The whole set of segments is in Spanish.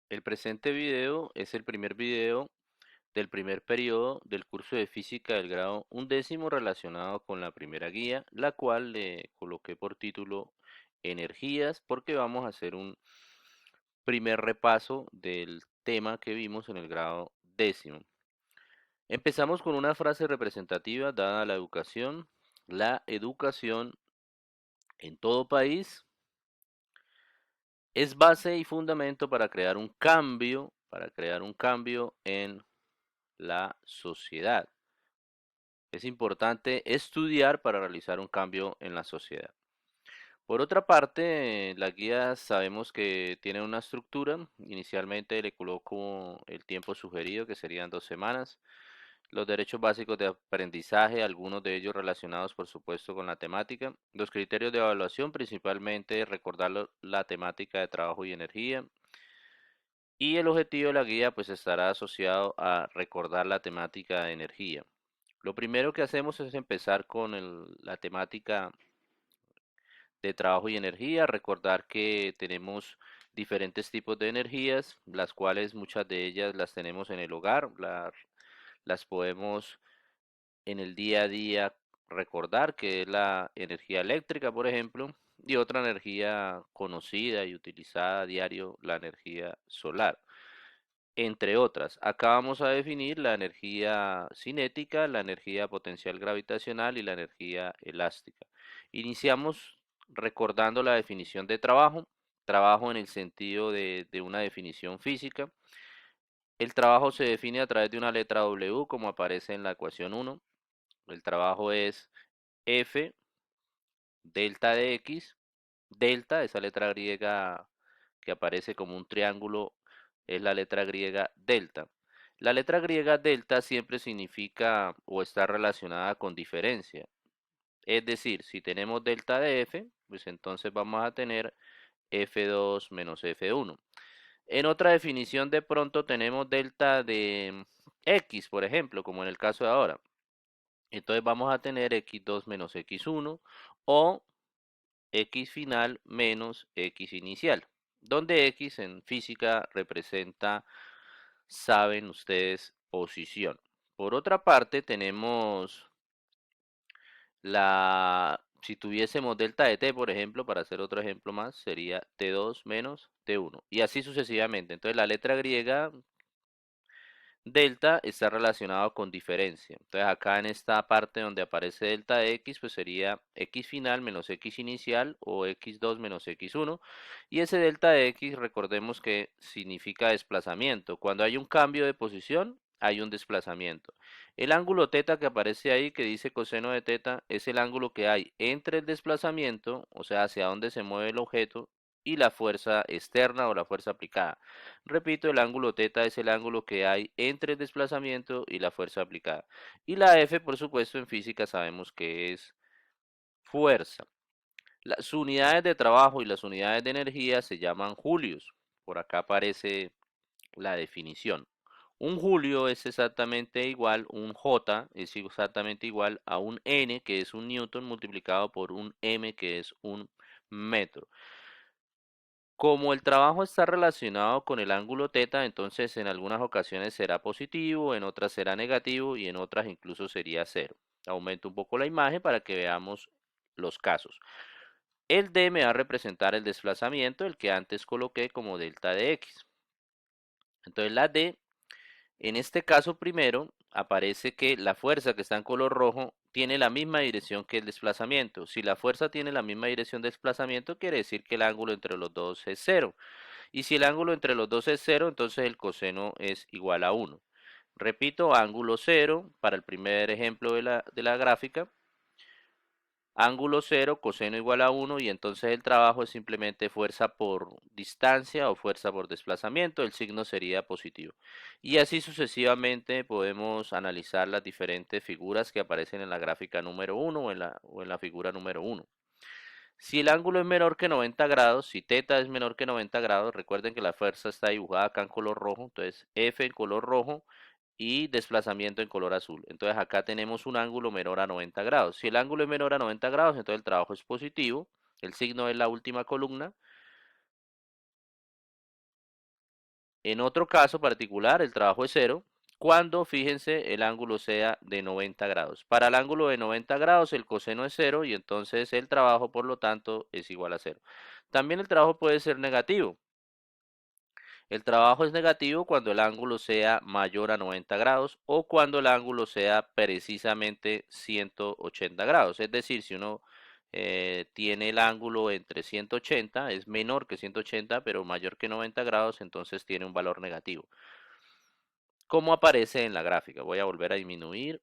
El presente video es el primer video del primer periodo del curso de física del grado undécimo relacionado con la primera guía, la cual le coloqué por título Energías, porque vamos a hacer un primer repaso del tema que vimos en el grado décimo. Empezamos con una frase representativa dada la educación. La educación en todo país es base y fundamento para crear un cambio en la sociedad. Es importante estudiar para realizar un cambio en la sociedad. Por otra parte, la guía sabemos que tiene una estructura. Inicialmente le coloco el tiempo sugerido, que serían 2 semanas. Los derechos básicos de aprendizaje, algunos de ellos relacionados, por supuesto, con la temática. Los criterios de evaluación, principalmente recordar la temática de trabajo y energía. Y el objetivo de la guía, pues, estará asociado a recordar la temática de energía. Lo primero que hacemos es empezar con la temática de trabajo y energía, recordar que tenemos diferentes tipos de energías, las cuales muchas de ellas las tenemos en el hogar, las podemos en el día a día recordar, que es la energía eléctrica, por ejemplo, y otra energía conocida y utilizada a diario, la energía solar, entre otras. Acá vamos a definir la energía cinética, la energía potencial gravitacional y la energía elástica. Iniciamos recordando la definición de trabajo, trabajo en el sentido de una definición física. El trabajo se define a través de una letra W, como aparece en la ecuación 1. El trabajo es F delta de X, delta, esa letra griega que aparece como un triángulo, es la letra griega delta. La letra griega delta siempre significa o está relacionada con diferencia. Es decir, si tenemos delta de F, pues entonces vamos a tener F2 menos F1. En otra definición de pronto tenemos delta de X, por ejemplo, como en el caso de ahora. Entonces vamos a tener X2 menos X1 o X final menos X inicial, donde X en física representa, saben ustedes, posición. Por otra parte, tenemos si tuviésemos delta de t, por ejemplo, para hacer otro ejemplo más, sería t2 menos t1, y así sucesivamente. Entonces la letra griega delta está relacionado con diferencia. Entonces acá en esta parte donde aparece delta de x, pues sería x final menos x inicial o x2 menos x1. Y ese delta de x, recordemos que significa desplazamiento. Cuando hay un cambio de posición, hay un desplazamiento. El ángulo teta que aparece ahí, que dice coseno de teta, es el ángulo que hay entre el desplazamiento, o sea, hacia dónde se mueve el objeto, y la fuerza externa o la fuerza aplicada. Repito, el ángulo teta es el ángulo que hay entre el desplazamiento y la fuerza aplicada. Y la F, por supuesto, en física sabemos que es fuerza. Las unidades de trabajo y las unidades de energía se llaman julios. Por acá aparece la definición. Un julio es exactamente igual, un J es exactamente igual a un N, que es un newton, multiplicado por un M, que es un metro. Como el trabajo está relacionado con el ángulo teta, entonces en algunas ocasiones será positivo, en otras será negativo y en otras incluso sería cero. Aumento un poco la imagen para que veamos los casos. El D me va a representar el desplazamiento, el que antes coloqué como delta de X. Entonces la D, en este caso primero, aparece que la fuerza que está en color rojo tiene la misma dirección que el desplazamiento. Si la fuerza tiene la misma dirección de desplazamiento, quiere decir que el ángulo entre los dos es cero. Y si el ángulo entre los dos es cero, entonces el coseno es igual a 1. Repito, ángulo cero para el primer ejemplo de la gráfica. Ángulo cero, coseno igual a 1 y entonces el trabajo es simplemente fuerza por distancia o fuerza por desplazamiento. El signo sería positivo. Y así sucesivamente podemos analizar las diferentes figuras que aparecen en la gráfica número 1 o en la figura número 1. Si el ángulo es menor que 90 grados, si teta es menor que 90 grados, recuerden que la fuerza está dibujada acá en color rojo, entonces F en color rojo y desplazamiento en color azul. Entonces acá tenemos un ángulo menor a 90 grados. Si el ángulo es menor a 90 grados, entonces el trabajo es positivo. El signo es la última columna. En otro caso particular, el trabajo es cero cuando, fíjense, el ángulo sea de 90 grados. Para el ángulo de 90 grados el coseno es cero y entonces el trabajo, por lo tanto, es igual a cero. También el trabajo puede ser negativo. El trabajo es negativo cuando el ángulo sea mayor a 90 grados o cuando el ángulo sea precisamente 180 grados. Es decir, si uno tiene el ángulo entre 180, es menor que 180, pero mayor que 90 grados, entonces tiene un valor negativo. Como aparece en la gráfica. Voy a volver a disminuir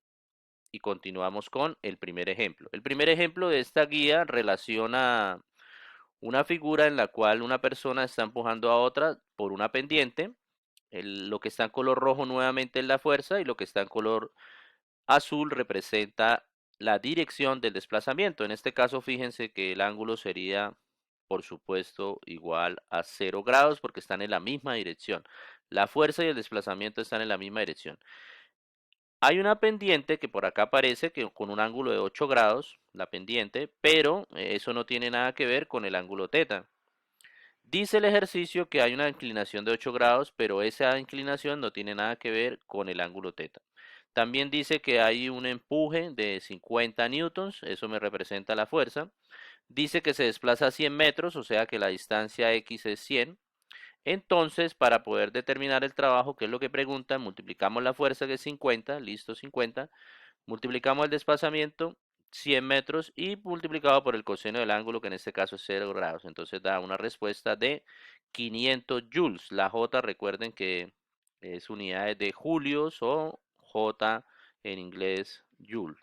y continuamos con el primer ejemplo. El primer ejemplo de esta guía relaciona una figura en la cual una persona está empujando a otra por una pendiente. Lo que está en color rojo nuevamente es la fuerza y lo que está en color azul representa la dirección del desplazamiento. En este caso, fíjense que el ángulo sería, por supuesto, igual a 0 grados porque están en la misma dirección. La fuerza y el desplazamiento están en la misma dirección. Hay una pendiente que por acá aparece que con un ángulo de 8 grados, la pendiente, pero eso no tiene nada que ver con el ángulo teta. Dice el ejercicio que hay una inclinación de 8 grados, pero esa inclinación no tiene nada que ver con el ángulo teta. También dice que hay un empuje de 50 newtons, eso me representa la fuerza. Dice que se desplaza a 100 metros, o sea que la distancia X es 100. Entonces, para poder determinar el trabajo, que es lo que pregunta, multiplicamos la fuerza que es 50, listo 50, multiplicamos el desplazamiento 100 metros y multiplicado por el coseno del ángulo, que en este caso es 0 grados. Entonces da una respuesta de 500 joules. La J, recuerden que es unidades de julios o J en inglés joule.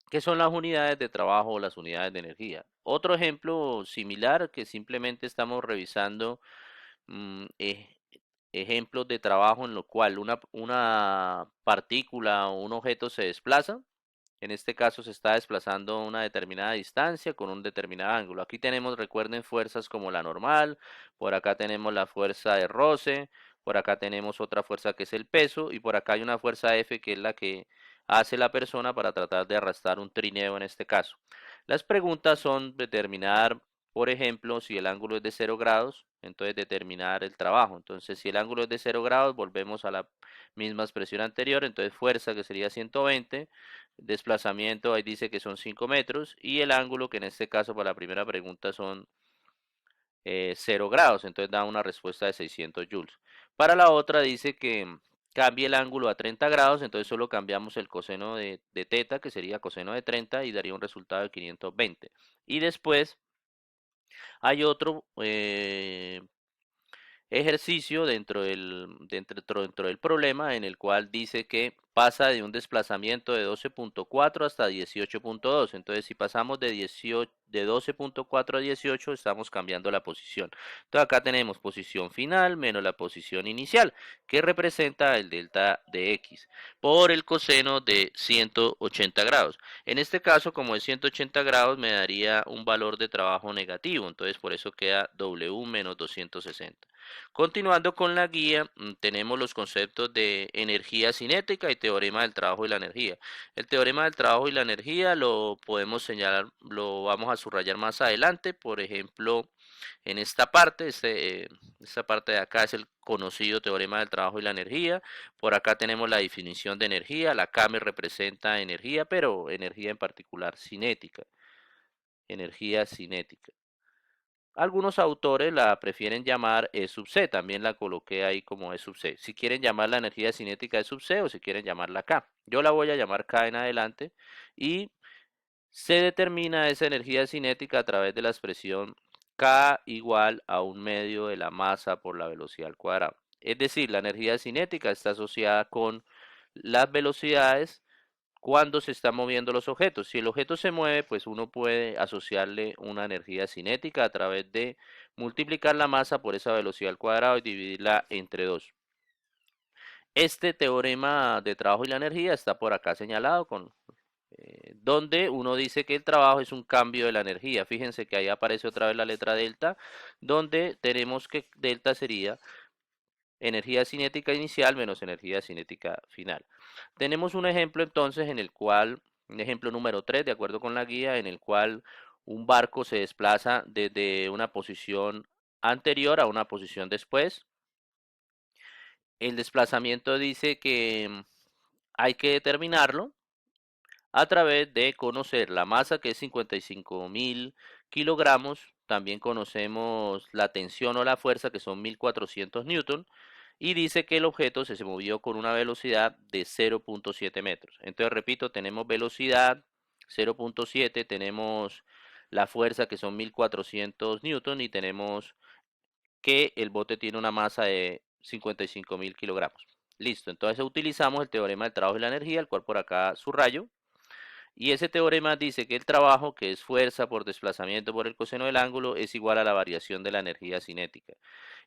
¿Qué son las unidades de trabajo o las unidades de energía? Otro ejemplo similar que simplemente estamos revisando ejemplos de trabajo en lo cual una partícula o un objeto se desplaza. En este caso se está desplazando a una determinada distancia con un determinado ángulo. Aquí tenemos, recuerden, fuerzas como la normal, por acá tenemos la fuerza de roce, por acá tenemos otra fuerza que es el peso y por acá hay una fuerza F que es la que hace la persona para tratar de arrastrar un trineo en este caso. Las preguntas son determinar, por ejemplo, si el ángulo es de 0 grados, entonces determinar el trabajo. Entonces, si el ángulo es de 0 grados, volvemos a la misma expresión anterior, entonces fuerza que sería 120, desplazamiento ahí dice que son 5 metros y el ángulo que en este caso para la primera pregunta son 0 grados, entonces da una respuesta de 600 joules. Para la otra dice que cambie el ángulo a 30 grados, entonces solo cambiamos el coseno de teta, que sería coseno de 30 y daría un resultado de 520. Y después hay otro ejercicio dentro del problema en el cual dice que pasa de un desplazamiento de 12.4 hasta 18.2. Entonces, si pasamos de 12.4 a 18, estamos cambiando la posición. Entonces, acá tenemos posición final menos la posición inicial, que representa el delta de X, por el coseno de 180 grados. En este caso, como es 180 grados, me daría un valor de trabajo negativo. Entonces, por eso queda W menos 260. Continuando con la guía, tenemos los conceptos de energía cinética y teorema del trabajo y la energía. El teorema del trabajo y la energía lo podemos señalar, lo vamos a subrayar más adelante. Por ejemplo, en esta parte, esta parte de acá es el conocido teorema del trabajo y la energía. Por acá tenemos la definición de energía. La K me representa energía, pero energía en particular cinética. Energía cinética. Algunos autores la prefieren llamar E sub C, también la coloqué ahí como E sub C. Si quieren llamar la energía cinética E sub C o si quieren llamarla K. Yo la voy a llamar K en adelante y se determina esa energía cinética a través de la expresión K igual a un medio de la masa por la velocidad al cuadrado. Es decir, la energía cinética está asociada con las velocidades cuando se están moviendo los objetos. Si el objeto se mueve, pues uno puede asociarle una energía cinética a través de multiplicar la masa por esa velocidad al cuadrado y dividirla entre 2. Este teorema de trabajo y la energía está por acá señalado con donde uno dice que el trabajo es un cambio de la energía. Fíjense que ahí aparece otra vez la letra delta, donde tenemos que delta sería energía cinética inicial menos energía cinética final. Tenemos un ejemplo entonces en el cual, un ejemplo número 3, de acuerdo con la guía, en el cual un barco se desplaza desde una posición anterior a una posición después. El desplazamiento dice que hay que determinarlo a través de conocer la masa, que es 55.000 kilogramos. También conocemos la tensión o la fuerza, que son 1.400 newton. Y dice que el objeto se movió con una velocidad de 0.7 metros. Entonces, repito, tenemos velocidad 0.7, tenemos la fuerza, que son 1.400 newton, y tenemos que el bote tiene una masa de 55.000 kilogramos. Listo, entonces utilizamos el teorema del trabajo y la energía, el cual por acá subrayo. Y ese teorema dice que el trabajo, que es fuerza por desplazamiento por el coseno del ángulo, es igual a la variación de la energía cinética.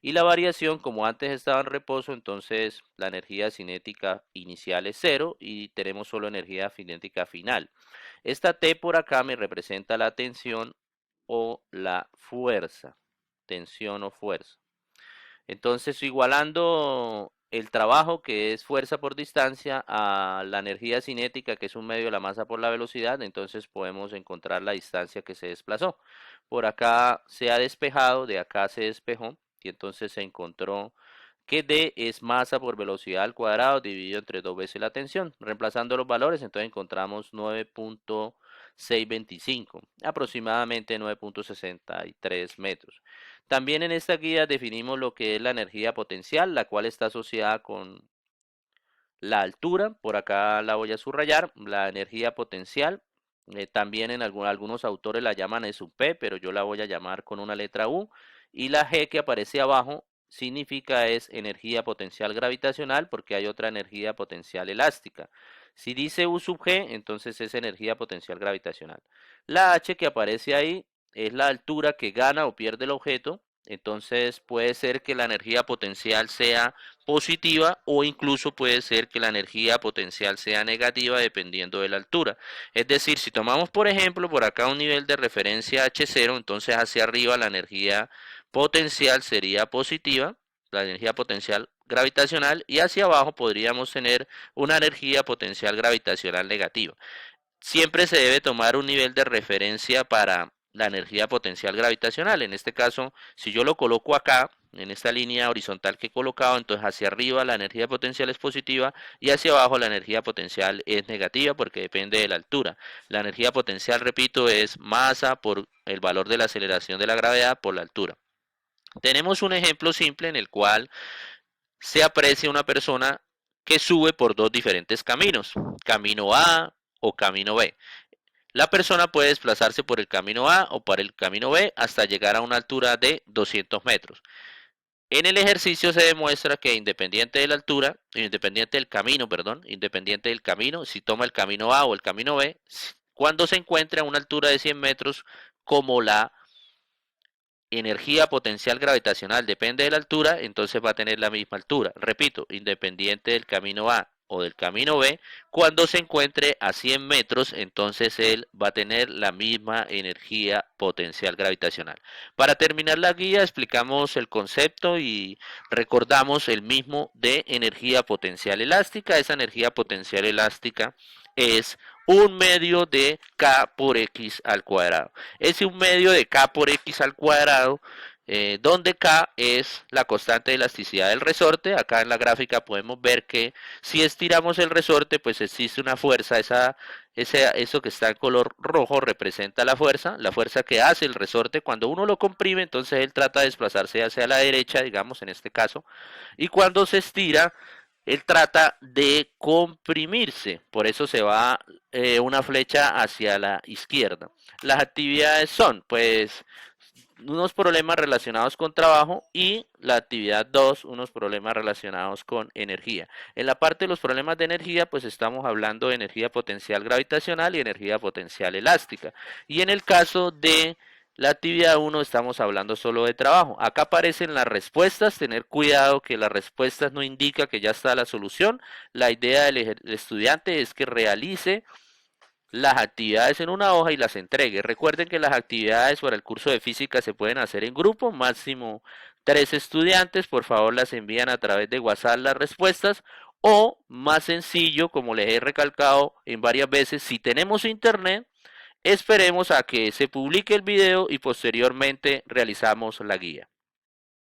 Y la variación, como antes estaba en reposo, entonces la energía cinética inicial es cero y tenemos solo energía cinética final. Esta T por acá me representa la tensión o la fuerza. Tensión o fuerza. Entonces, igualando el trabajo, que es fuerza por distancia, a la energía cinética, que es un medio de la masa por la velocidad, entonces podemos encontrar la distancia que se desplazó. Por acá se ha despejado, de acá se despejó, y entonces se encontró que D es masa por velocidad al cuadrado dividido entre 2 veces la tensión. Reemplazando los valores, entonces encontramos 9.625, aproximadamente 9.63 metros. También en esta guía definimos lo que es la energía potencial, la cual está asociada con la altura. Por acá la voy a subrayar, la energía potencial. También en algunos autores la llaman es un P, pero yo la voy a llamar con una letra U. Y la G que aparece abajo significa es energía potencial gravitacional, porque hay otra energía potencial elástica. Si dice U sub G, entonces es energía potencial gravitacional. La H que aparece ahí es la altura que gana o pierde el objeto. Entonces puede ser que la energía potencial sea positiva, o incluso puede ser que la energía potencial sea negativa dependiendo de la altura. Es decir, si tomamos por ejemplo por acá un nivel de referencia H0, entonces hacia arriba la energía potencial sería positiva, la energía potencial gravitacional, y hacia abajo podríamos tener una energía potencial gravitacional negativa. Siempre se debe tomar un nivel de referencia para la energía potencial gravitacional. En este caso, si yo lo coloco acá, en esta línea horizontal que he colocado, entonces hacia arriba la energía potencial es positiva y hacia abajo la energía potencial es negativa, porque depende de la altura. La energía potencial, repito, es masa por el valor de la aceleración de la gravedad por la altura. Tenemos un ejemplo simple en el cual se aprecia una persona que sube por dos diferentes caminos, camino A o camino B. La persona puede desplazarse por el camino A o por el camino B hasta llegar a una altura de 200 metros. En el ejercicio se demuestra que independiente de la altura, independiente del camino, perdón, independiente del camino, si toma el camino A o el camino B, cuando se encuentre a una altura de 100 metros, como la energía potencial gravitacional depende de la altura, entonces va a tener la misma altura. Repito, independiente del camino A o del camino B, cuando se encuentre a 100 metros, entonces él va a tener la misma energía potencial gravitacional. Para terminar la guía, explicamos el concepto y recordamos el mismo de energía potencial elástica. Esa energía potencial elástica es un medio de K por X al cuadrado. Es un medio de K por X al cuadrado, donde K es la constante de elasticidad del resorte. Acá en la gráfica podemos ver que si estiramos el resorte, pues existe una fuerza. Eso que está en color rojo representa la fuerza que hace el resorte cuando uno lo comprime, entonces él trata de desplazarse hacia la derecha, digamos en este caso, y cuando se estira, él trata de comprimirse, por eso se va una flecha hacia la izquierda. Las actividades son, pues, unos problemas relacionados con trabajo, y la actividad 2, unos problemas relacionados con energía. En la parte de los problemas de energía, pues estamos hablando de energía potencial gravitacional y energía potencial elástica. Y en el caso de la actividad 1 estamos hablando solo de trabajo. Acá aparecen las respuestas, tener cuidado que las respuestas no indica que ya está la solución. La idea del estudiante es que realice las actividades en una hoja y las entregue. Recuerden que las actividades para el curso de física se pueden hacer en grupo, máximo 3 estudiantes. Por favor, las envían a través de WhatsApp las respuestas, o más sencillo, como les he recalcado en varias veces, si tenemos internet, esperemos a que se publique el video y posteriormente realizamos la guía.